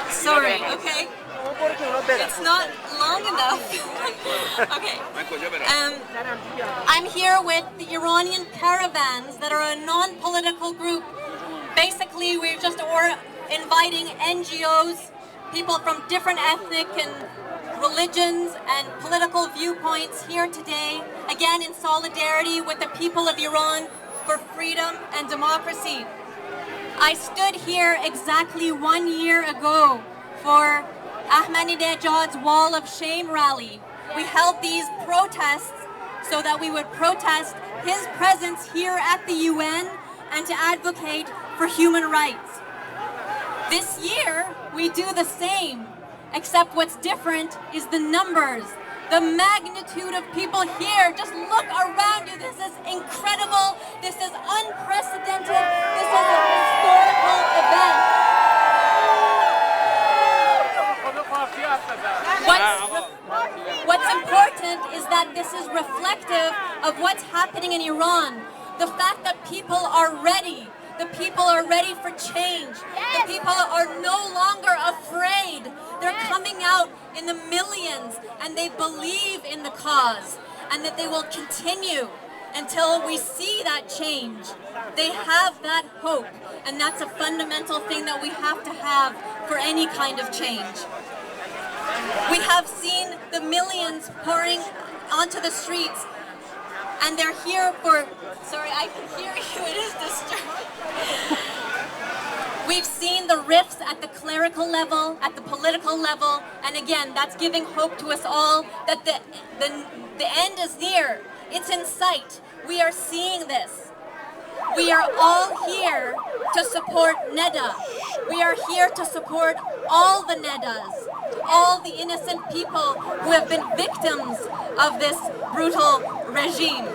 Sorry, okay. It's not long enough. Okay. I'm here with the Iranian caravans that are a non-political group. Basically, we're just inviting NGOs, people from different ethnic and religions and political viewpoints here today, again in solidarity with the people of Iran for freedom and democracy. I stood here exactly 1 year ago for Ahmadinejads Wall of Shame rally. We held these protests so that we would protest his presence here at the UN and to advocate for human rights. This year, we do the same, except what's different is the numbers, the magnitude of people here. Just look around you. This is incredible. This is unprecedented. This is a historical event. What's important is that this is reflective of what's happening in Iran. The fact that people are ready. The people are ready for change. The people are no longer afraid. They're coming out in the millions and they believe in the cause and that they will continue until we see that change. They have that hope, and that's a fundamental thing that we have to have for any kind of change. We have seen the millions pouring onto the streets, and they're here for, sorry, I can hear you, it is disturbing. We've seen the rifts at the clerical level, at the political level, and again, that's giving hope to us all that the end is near. It's in sight. We are seeing this. We are all here to support Neda. We are here to support all the Nedas, all the innocent people who have been victims of this brutal regime.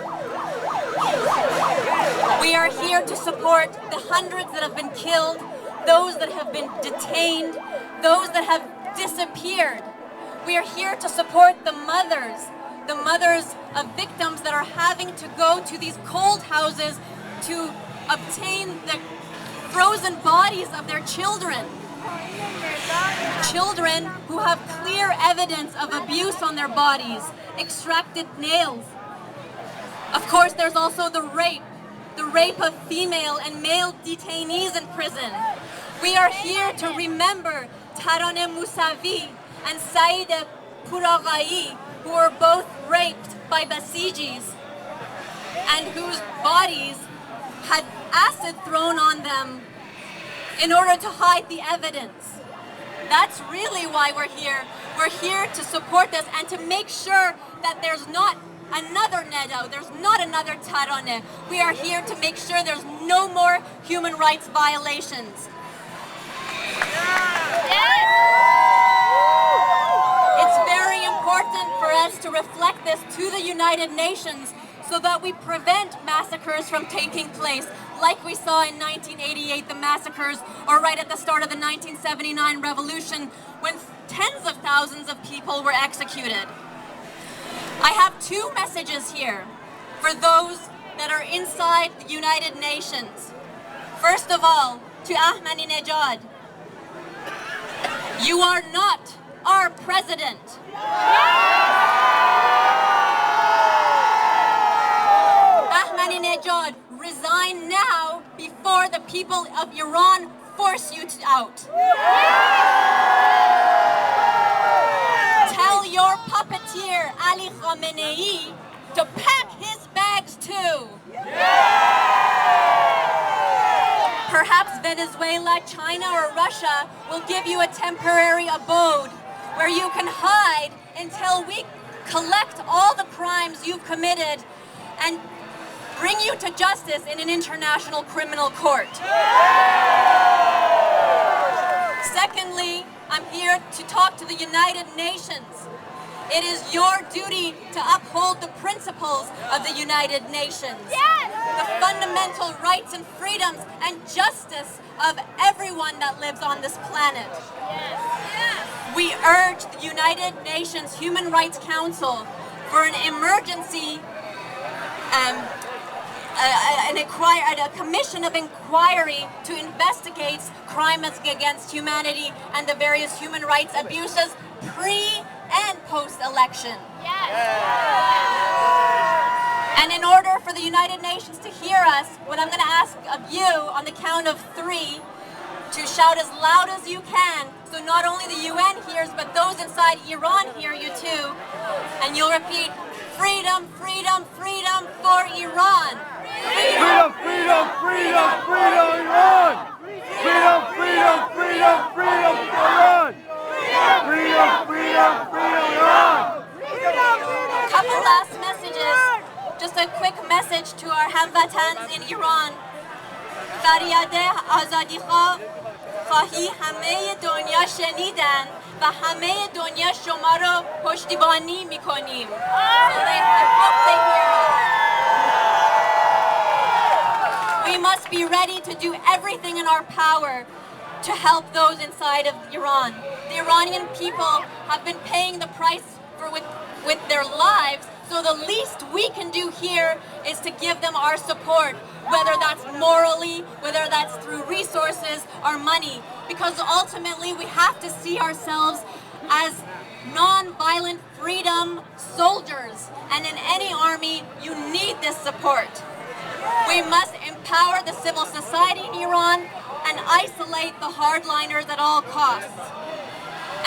We are here to support the hundreds that have been killed, those that have been detained, those that have disappeared. We are here to support the mothers of victims that are having to go to these cold houses to obtain the frozen bodies of their children. Children who have clear evidence of abuse on their bodies, extracted nails. Of course, there's also the rape of female and male detainees in prison. We are here to remember Taraneh Mousavi and Saeed Puraghai, who were both raped by Basijis and whose bodies had acid thrown on them in order to hide the evidence. That's really why we're here. We're here to support this and to make sure that there's not another Neda, there's not another Taraneh. We are here to make sure there's no more human rights violations. It's very important for us to reflect this to the United Nations so that we prevent massacres from taking place, like we saw in 1988, the massacres, or right at the start of the 1979 revolution, when tens of thousands of people were executed. I have two messages here for those that are inside the United Nations. First of all, to Ahmadinejad, you are not our president. Ahmadinejad, resign now before the people of Iran force you out. Tell your puppeteer, Ali Khamenei, to pack his bags too. Perhaps Venezuela, China, or Russia will give you a temporary abode where you can hide until we collect all the crimes you've committed and bring you to justice in an international criminal court. Secondly, I'm here to talk to the United Nations. It is your duty to uphold the principles of the United Nations. Yes! The fundamental rights and freedoms and justice of everyone that lives on this planet. Yes. Yes. We urge the United Nations Human Rights Council for an emergency a commission of inquiry to investigate crimes against humanity and the various human rights abuses pre- and post-election. And in order for the United Nations to hear us, what I'm going to ask of you on the count of 3 to shout as loud as you can, so not only the UN hears, but those inside Iran hear you too. And you'll repeat, freedom, freedom, freedom for Iran. Freedom, freedom, freedom, freedom, Iran! Freedom, freedom, freedom, freedom, Iran! Freedom, freedom, freedom, Iran! Couple last messages. Just a quick message to our hamvatans in Iran. فریاد آزادی خواهی همه دنیا شنیدن و همه دنیا شما رو پشتیبانی میکنیم. I hope they hear us. We must be ready to do everything in our power to help those inside of Iran. The Iranian people have been paying the price with their lives, so the least we can do here is to give them our support, whether that's morally, whether that's through resources or money, because ultimately we have to see ourselves as non-violent freedom soldiers, and in any army you need this support. We must empower the civil society in Iran and isolate the hardliners at all costs.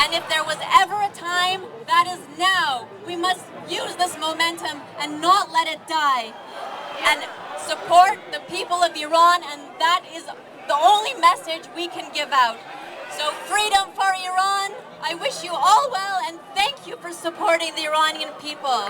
And if there was ever a time, that is now. We must use this momentum and not let it die. And support the people of Iran, and that is the only message we can give out. So freedom for Iran. I wish you all well, and thank you for supporting the Iranian people.